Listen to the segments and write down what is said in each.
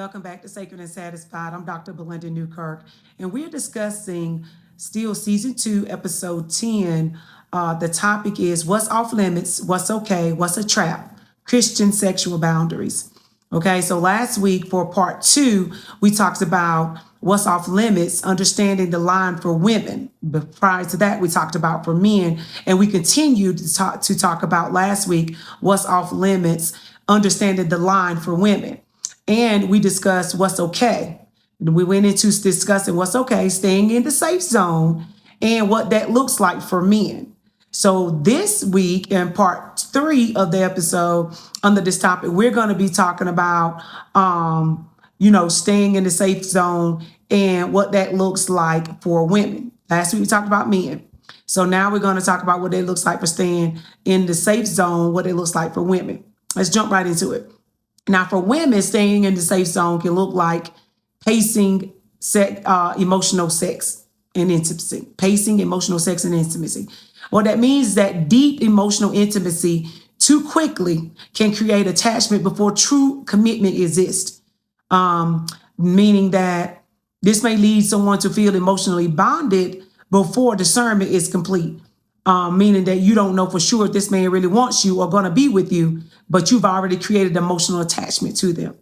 Welcome back to Sacred and Satisfied. I'm Dr. Belinda Newkirk, and we're discussing still season 2, episode 10. The topic is what's off limits, what's okay, what's a trap, Christian sexual boundaries. Okay, so last week for part 2, we talked about what's off limits, understanding the line for women. But prior to that, we talked about for men, and we continued to talk about last week what's off limits, understanding the line for women. And we discussed what's okay. We went into discussing what's okay, staying in the safe zone, and what that looks like for men. So this week, in part 3 of the episode, under this topic, we're going to be talking about, staying in the safe zone and what that looks like for women. Last week we talked about men. So now we're going to talk about what it looks like for staying in the safe zone, what it looks like for women. Let's jump right into it. Now, for women, staying in the safe zone can look like pacing emotional sex and intimacy. Pacing emotional sex and intimacy. What that means is that deep emotional intimacy too quickly can create attachment before true commitment exists. Meaning that this may lead someone to feel emotionally bonded before discernment is complete. Meaning that you don't know for sure if this man really wants you or going to be with you, but you've already created emotional attachment to them.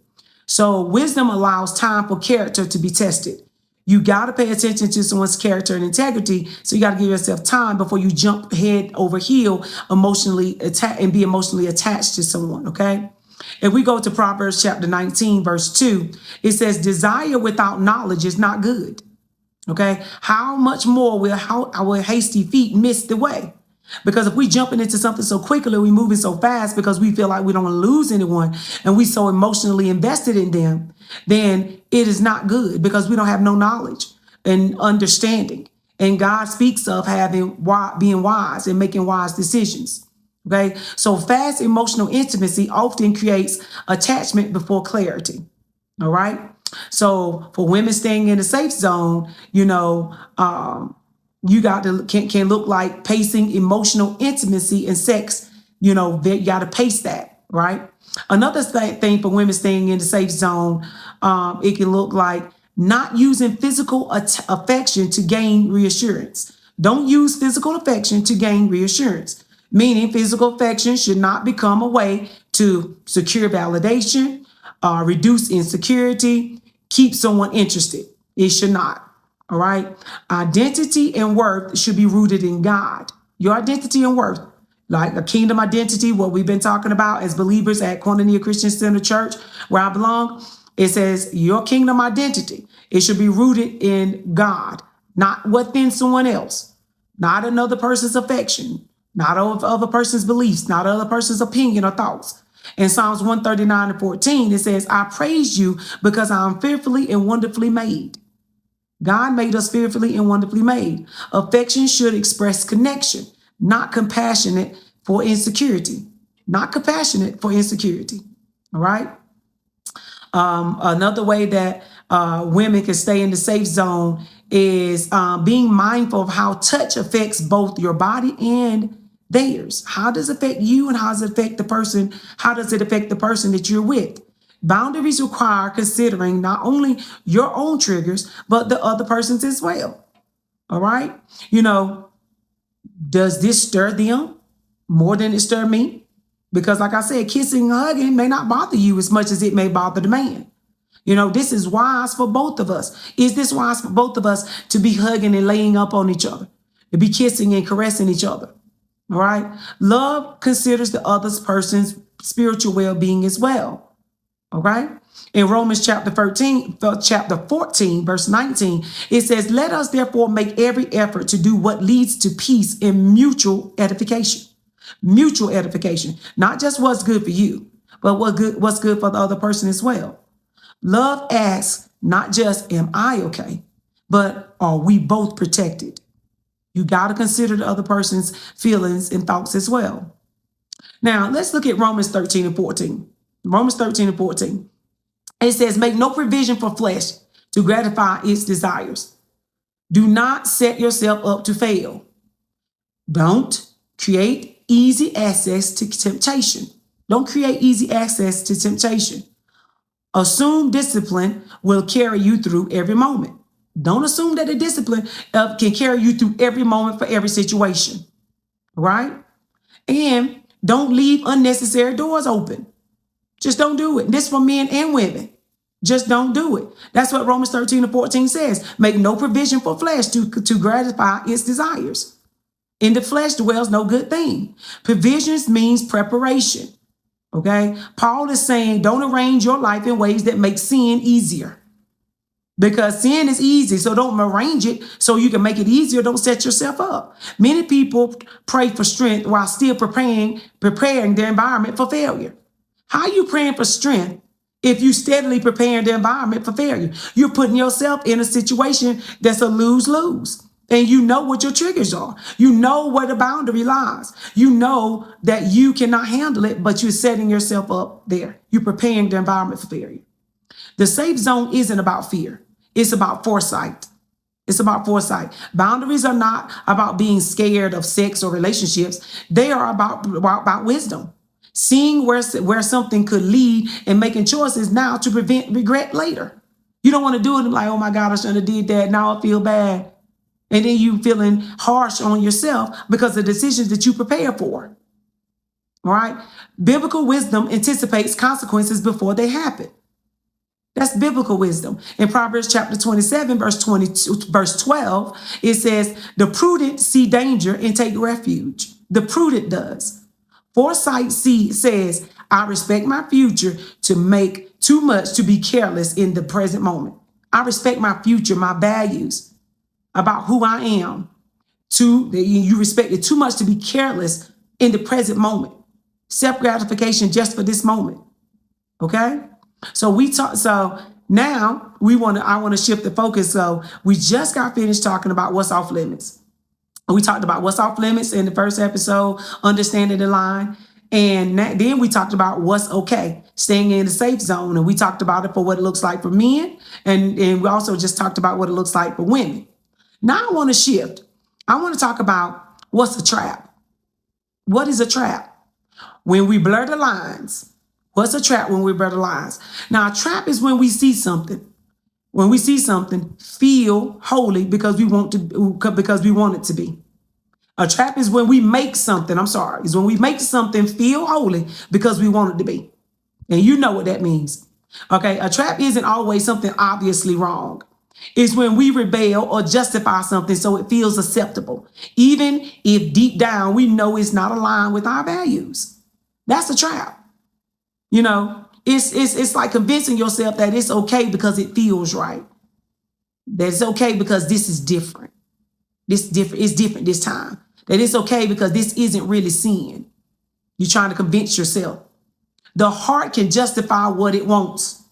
So wisdom allows time for character to be tested. You got to pay attention to someone's character and integrity. So you got to give yourself time before you jump head over heel emotionally and be emotionally attached to someone. Okay. If we go to Proverbs chapter 19, verse 2, it says, desire without knowledge is not good. Okay, how much more will our hasty feet miss the way? Because if we jumping into something so quickly, we moving so fast because we feel like we don't want to lose anyone and we so emotionally invested in them, then it is not good because we don't have no knowledge and understanding. And God speaks of being wise and making wise decisions. Okay, so fast emotional intimacy often creates attachment before clarity. All right. So for women staying in a safe zone, you got to can look like pacing emotional intimacy and sex. You got to pace that, right? Another thing for women staying in the safe zone, it can look like not using physical affection to gain reassurance. Don't use physical affection to gain reassurance. Meaning physical affection should not become a way to secure validation, reduce insecurity, keep someone interested. It should not. All right. Identity and worth should be rooted in God. Your identity and worth, like a kingdom identity, what we've been talking about as believers at Koinonia Christian Center Church, where I belong. It says your kingdom identity. It should be rooted in God, not within someone else, not another person's affection, not of other person's beliefs, not other person's opinion or thoughts. In Psalms 139:14, it says, I praise you because I am fearfully and wonderfully made. God made us fearfully and wonderfully made. Affection should express connection, not compassionate for insecurity. Not compassionate for insecurity. All right. Another way that women can stay in the safe zone is being mindful of how touch affects both your body and theirs. How does it affect you and how does it affect the person? How does it affect the person that you're with? Boundaries require considering not only your own triggers, but the other person's as well. All right. Does this stir them more than it stir me? Because like I said, kissing and hugging may not bother you as much as it may bother the man. This is wise for both of us. Is this wise for both of us to be hugging and laying up on each other, to be kissing and caressing each other? All right. Love considers the other person's spiritual well-being as well. All right. In Romans chapter 14, verse 19, it says, let us therefore make every effort to do what leads to peace and mutual edification. Mutual edification, not just what's good for you, but what's good for the other person as well. Love asks not just, am I okay, but are we both protected? You got to consider the other person's feelings and thoughts as well. Now, let's look at Romans 13:14. Romans 13:14. It says, make no provision for flesh to gratify its desires. Do not set yourself up to fail. Don't create easy access to temptation. Don't create easy access to temptation. Assume discipline will carry you through every moment. Don't assume that the discipline can carry you through every moment for every situation, right? And don't leave unnecessary doors open. Just don't do it. This for men and women. Just don't do it. That's what Romans 13:14 says. Make no provision for flesh to gratify its desires. In the flesh dwells no good thing. Provisions means preparation. Okay? Paul is saying don't arrange your life in ways that make sin easier. Because sin is easy, so don't arrange it so you can make it easier. Don't set yourself up. Many people pray for strength while still preparing their environment for failure. How are you praying for strength if you steadily preparing the environment for failure? You're putting yourself in a situation that's a lose-lose. And you know what your triggers are. You know where the boundary lies. You know that you cannot handle it, but you're setting yourself up there. You're preparing the environment for failure. The safe zone isn't about fear. It's about foresight. It's about foresight. Boundaries are not about being scared of sex or relationships. They are about wisdom. Seeing where something could lead and making choices now to prevent regret later. You don't want to do it and like, oh my God, I shouldn't have did that. Now I feel bad. And then you feeling harsh on yourself because of decisions that you prepare for. All right? Biblical wisdom anticipates consequences before they happen. That's biblical wisdom. In Proverbs chapter 27, verse 12, it says, the prudent see danger and take refuge. The prudent does. Foresight says, I respect my future to make too much to be careless in the present moment. I respect my future, my values about who I am. You respect it too much to be careless in the present moment. Self-gratification just for this moment. Okay? So now I want to shift the focus. So we just got finished talking about what's off limits. We talked about what's off limits in the first episode, understanding the line. And then we talked about what's okay, staying in the safe zone. And we talked about it for what it looks like for men. And we also just talked about what it looks like for women. Now I want to shift. I want to talk about what's a trap. What is a trap? When we blur the lines. What's a trap when we blur the lines? Now, a trap is when we see something. When we see something, feel holy because we want it to be. A trap is when we make something, is when we make something feel holy because we want it to be. And you know what that means. Okay, a trap isn't always something obviously wrong. It's when we rebel or justify something so it feels acceptable, even if deep down we know it's not aligned with our values. That's a trap. You know, it's like convincing yourself that it's okay because it feels right. That it's okay because this is different. It's different this time. That it's okay because this isn't really sin. You're trying to convince yourself. The heart can justify what it wants.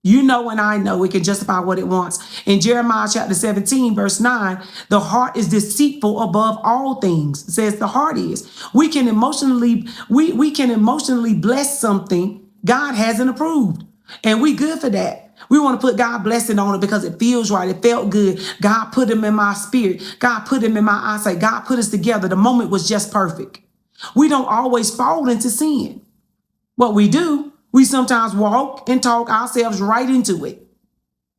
You know and I know it can justify what it wants. In Jeremiah chapter 17, verse 9, the heart is deceitful above all things. It says the heart is. We can emotionally bless something God hasn't approved. And we good for that. We want to put God blessing on it because it feels right. It felt good. God put him in my spirit. God put him in my eyesight. God put us together. The moment was just perfect. We don't always fall into sin. What we do, we sometimes walk and talk ourselves right into it.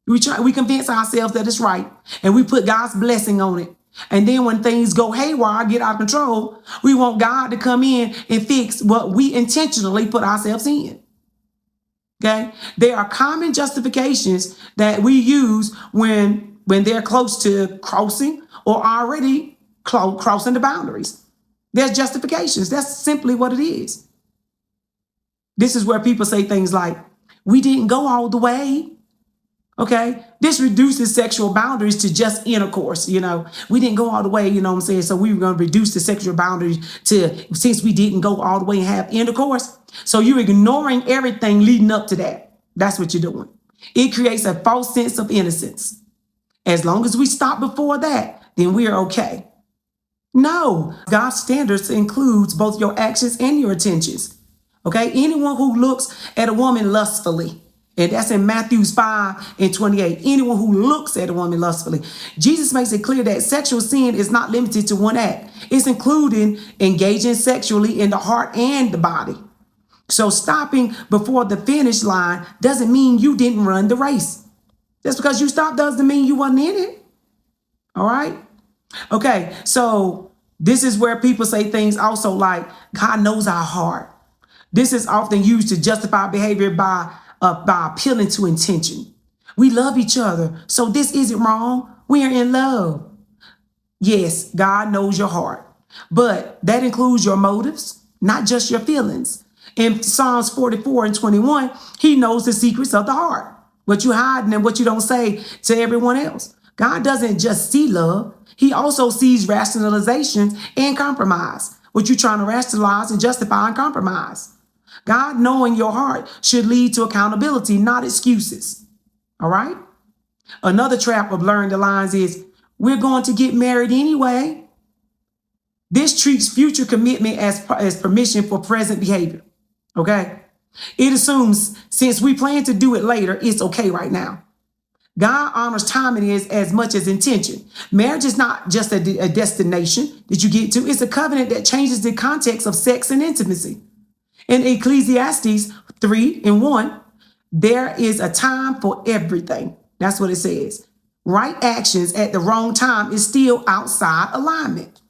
We convince ourselves that it's right, and we put God's blessing on it. And then when things go haywire, get out of control, we want God to come in and fix what we intentionally put ourselves in. Okay? There are common justifications that we use when they're close to crossing or already crossing the boundaries. There's justifications. That's simply what it is. This is where people say things like, we didn't go all the way. Okay? This reduces sexual boundaries to just intercourse. You know, we didn't go all the way, you know what I'm saying? So we were going to reduce the sexual boundaries since we didn't go all the way and have intercourse. So you're ignoring everything leading up to that. That's what you're doing. It creates a false sense of innocence. As long as we stop before that, then we are okay. No, God's standards includes both your actions and your intentions. Okay? Anyone who looks at a woman lustfully, and that's in Matthew 5:28. Anyone who looks at a woman lustfully. Jesus makes it clear that sexual sin is not limited to one act. It's including engaging sexually in the heart and the body. So stopping before the finish line doesn't mean you didn't run the race. Just because you stopped doesn't mean you wasn't in it. All right. Okay. So this is where people say things also like God knows our heart. This is often used to justify behavior by appealing to intention. We love each other, so this isn't wrong. We are in love. Yes, God knows your heart, but that includes your motives, not just your feelings. In Psalms 44 and 21, he knows the secrets of the heart, what you hide and what you don't say to everyone else. God doesn't just see love, he also sees rationalizations and compromise, what you're trying to rationalize and justify and compromise. God knowing your heart should lead to accountability, not excuses. All right? Another trap of blurring the lines is we're going to get married anyway. This treats future commitment as permission for present behavior. Okay? It assumes since we plan to do it later, it's okay right now. God honors timing as much as intention. Marriage is not just a destination that you get to, it's a covenant that changes the context of sex and intimacy. In Ecclesiastes 3 and 1, there is a time for everything. That's what it says. Right actions at the wrong time is still outside alignment.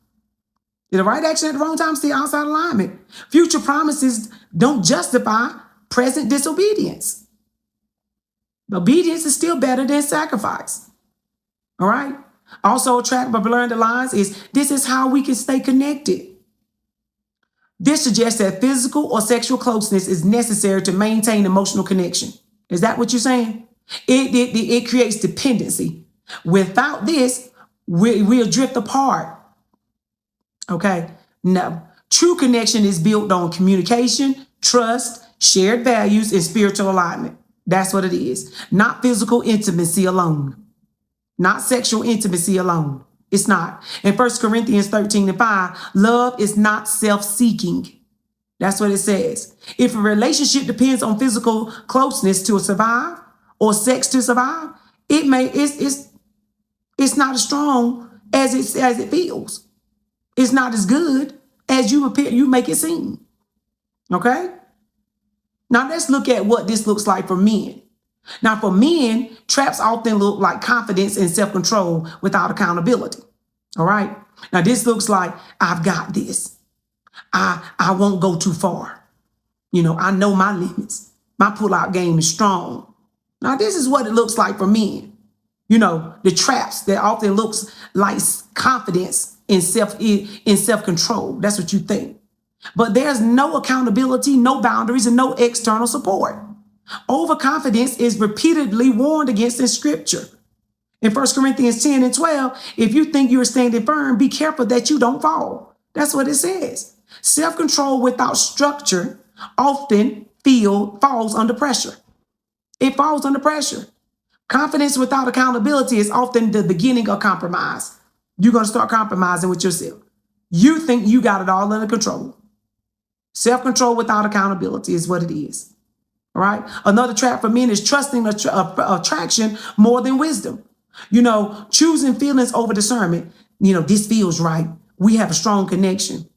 The right action at the wrong time is still outside alignment. Future promises don't justify present disobedience. Obedience is still better than sacrifice. All right? Also, a trap of blurring the lines is this is how we can stay connected. This suggests that physical or sexual closeness is necessary to maintain emotional connection. Is that what you're saying? It creates dependency. Without this, we'll drift apart. Okay? No. True connection is built on communication, trust, shared values, and spiritual alignment. That's what it is. Not physical intimacy alone. Not sexual intimacy alone. It's not. In 1 Corinthians 13 and 5, love is not self-seeking. That's what it says. If a relationship depends on physical closeness to survive or sex to survive, it's not as strong as it feels. It's not as good as you make it seem. Okay? Now let's look at what this looks like for men. Now for men, traps often look like confidence and self-control without accountability. All right? Now this looks like I've got this. I won't go too far. I know my limits. My pull-out game is strong. Now this is what it looks like for men. The traps that often looks like confidence in self-control. That's what you think. But there's no accountability, no boundaries, and no external support. Overconfidence is repeatedly warned against in scripture. In 1 Corinthians 10 and 12, if you think you're standing firm, be careful that you don't fall. That's what it says. Self-control without structure often falls under pressure. It falls under pressure. Confidence without accountability is often the beginning of compromise. You're going to start compromising with yourself. You think you got it all under control. Self-control without accountability is what it is. All right. Another trap for men is trusting attraction more than wisdom. Choosing feelings over discernment. This feels right. We have a strong connection.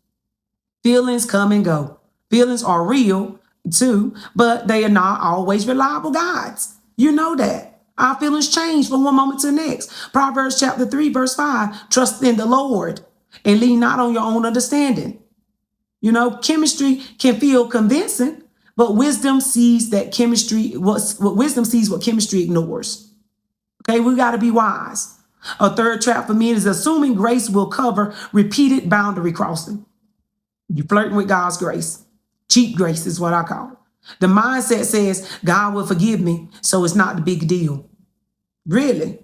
Feelings come and go. Feelings are real too, but they are not always reliable guides. You know that. Our feelings change from one moment to the next. Proverbs chapter 3, verse 5, trust in the Lord and lean not on your own understanding. Chemistry can feel convincing, but wisdom sees what chemistry ignores. Okay, we got to be wise. A third trap for men is assuming grace will cover repeated boundary crossing. You flirting with God's grace. Cheap grace is what I call it. The mindset says God will forgive me, so it's not the big deal. Really,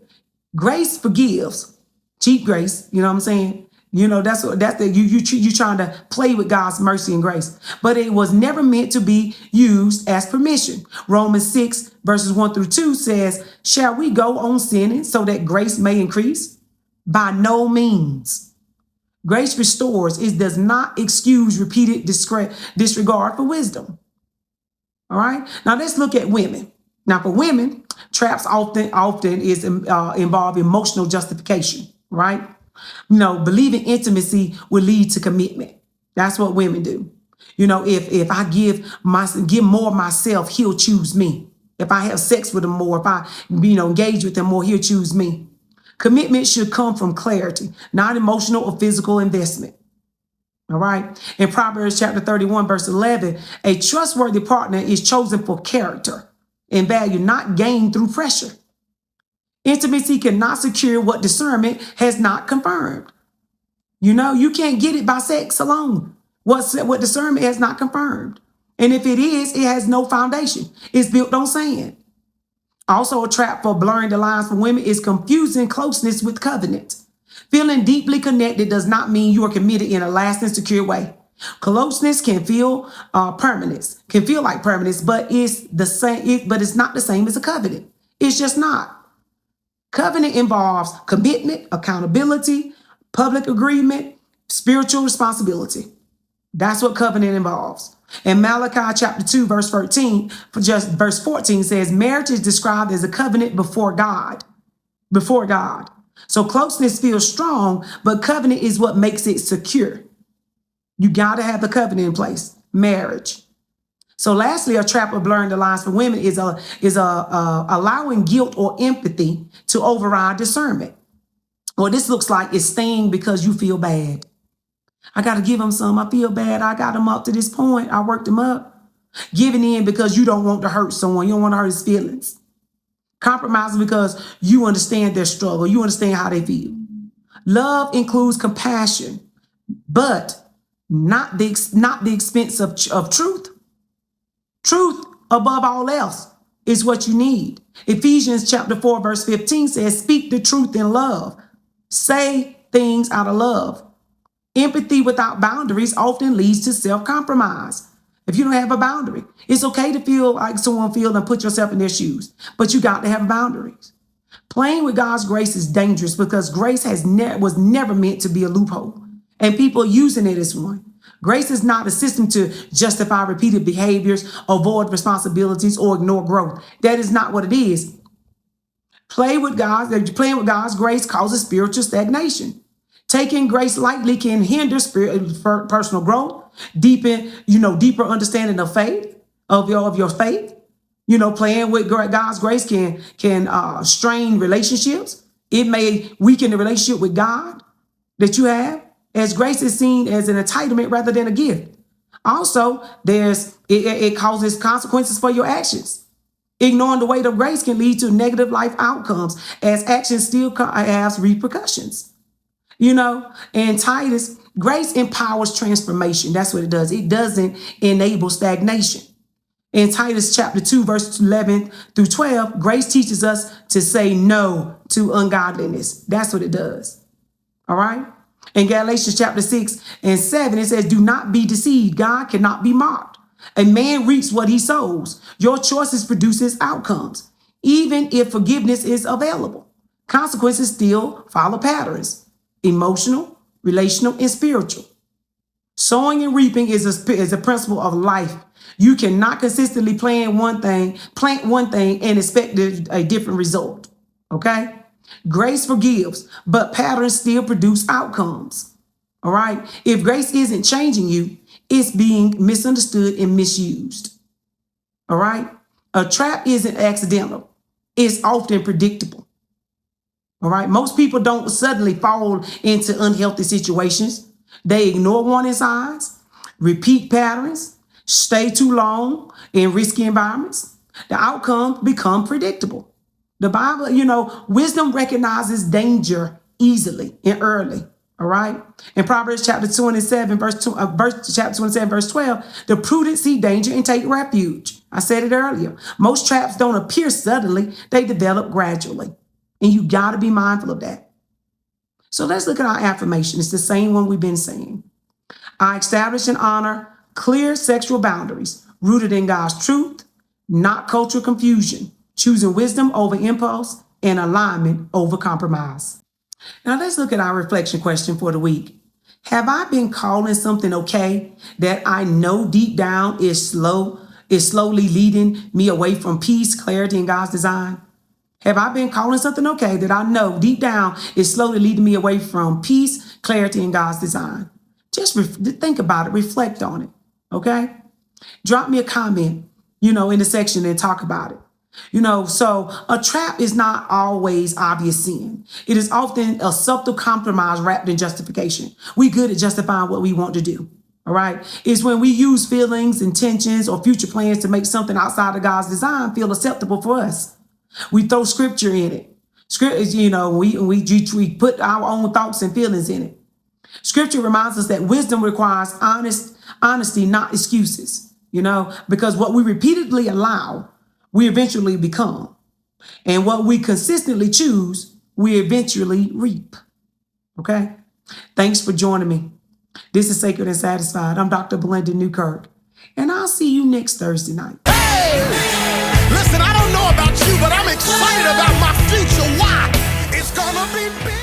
grace forgives. Cheap grace, you know what I'm saying? You trying to play with God's mercy and grace, but it was never meant to be used as permission. Romans 6 verses 1 through 2 says, shall we go on sinning so that grace may increase? By no means. Grace restores. It does not excuse repeated disregard for wisdom. All right. Now let's look at women. Now for women, traps often involve emotional justification, right? Believing intimacy will lead to commitment. That's what women do. If I give more of myself, he'll choose me. If I have sex with him more, if I engage with him more, he'll choose me. Commitment should come from clarity, not emotional or physical investment. All right. In Proverbs chapter 31, verse 11, a trustworthy partner is chosen for character and value, not gained through pressure. Intimacy cannot secure what discernment has not confirmed. You can't get it by sex alone. What discernment has not confirmed. And if it is, it has no foundation. It's built on sand. Also, a trap for blurring the lines for women is confusing closeness with covenant. Feeling deeply connected does not mean you are committed in a lasting, secure way. Closeness can feel like permanence, but it's the same. But it's not the same as a covenant. It's just not. Covenant involves commitment, accountability, public agreement, spiritual responsibility. That's what covenant involves. And Malachi chapter 2, verse 14 says, marriage is described as a covenant before God. Before God. So closeness feels strong, but covenant is what makes it secure. You got to have the covenant in place. Marriage. So lastly, a trap of blurring the lines for women is allowing guilt or empathy to override discernment. What this looks like is staying because you feel bad. I got to give him some. I feel bad. I got him up to this point. I worked him up. Giving in because you don't want to hurt someone. You don't want to hurt his feelings. Compromising because you understand their struggle. You understand how they feel. Love includes compassion, but not the expense of truth. Truth above all else is what you need. Ephesians chapter 4, verse 15 says, speak the truth in love. Say things out of love. Empathy without boundaries often leads to self-compromise. If you don't have a boundary, it's okay to feel like someone feels and put yourself in their shoes, but you got to have boundaries. Playing with God's grace is dangerous because grace was never meant to be a loophole, and people are using it as one. Grace is not a system to justify repeated behaviors, avoid responsibilities, or ignore growth. That is not what it is. Playing with God's grace causes spiritual stagnation. Taking grace lightly can hinder personal growth, deeper understanding of faith, of your faith. Playing with God's grace can strain relationships. It may weaken the relationship with God that you have, as grace is seen as an entitlement rather than a gift. Also, it causes consequences for your actions. Ignoring the weight of grace can lead to negative life outcomes, as actions still have repercussions. In Titus, grace empowers transformation. That's what it does. It doesn't enable stagnation. In Titus chapter 2, verse 11 through 12, grace teaches us to say no to ungodliness. That's what it does. All right. In Galatians chapter 6 and 7, it says, do not be deceived. God cannot be mocked. A man reaps what he sows. Your choices produces outcomes. Even if forgiveness is available, consequences still follow patterns. Emotional, relational, and spiritual. Sowing and reaping is a principle of life. You cannot consistently plant one thing and expect a different result. Okay? Grace forgives, but patterns still produce outcomes. All right? If grace isn't changing you, it's being misunderstood and misused. All right? A trap isn't accidental. It's often predictable. All right. Most people don't suddenly fall into unhealthy situations. They ignore warning signs, repeat patterns, stay too long in risky environments. The outcomes become predictable. The Bible, wisdom recognizes danger easily and early. All right. In Proverbs chapter 27, verse 12, the prudent see danger and take refuge. I said it earlier. Most traps don't appear suddenly. They develop gradually. And you got to be mindful of that. So let's look at our affirmation. It's the same one we've been saying. I establish and honor clear sexual boundaries rooted in God's truth, not cultural confusion, choosing wisdom over impulse and alignment over compromise. Now let's look at our reflection question for the week. Have I been calling something okay that I know deep down is slowly leading me away from peace, clarity, and God's design? Have I been calling something okay that I know deep down is slowly leading me away from peace, clarity, and God's design? Just think about it. Reflect on it. Okay? Drop me a comment, in the section and talk about it. So a trap is not always obvious sin. It is often a subtle compromise wrapped in justification. We good at justifying what we want to do. All right. It's when we use feelings, intentions, or future plans to make something outside of God's design feel acceptable for us. We throw scripture in it. Scripture, we put our own thoughts and feelings in it. Scripture reminds us that wisdom requires honesty, not excuses, because what we repeatedly allow, we eventually become. And what we consistently choose, we eventually reap. Okay? Thanks for joining me. This is Sacred and Satisfied. I'm Dr. Belinda Newkirk. And I'll see you next Thursday night. Hey! Listen, I don't know about you, but I'm excited about my future. Why? It's gonna be big.